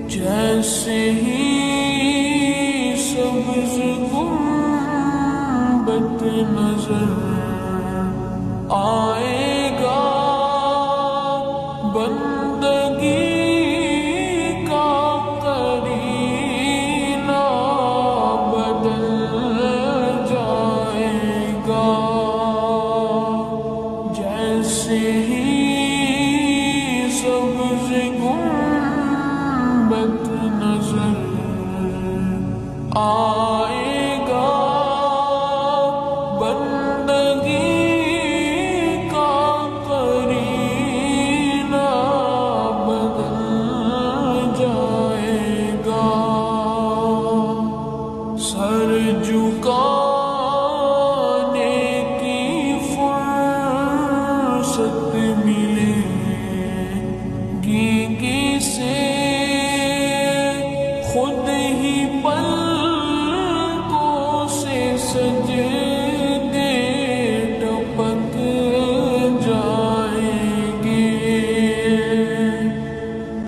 جیسے ہی سبز گنبد نظر آئے گا، بندگی کا قرینہ بدل جائے گا۔ جیسے ہی سبز گنبد نظر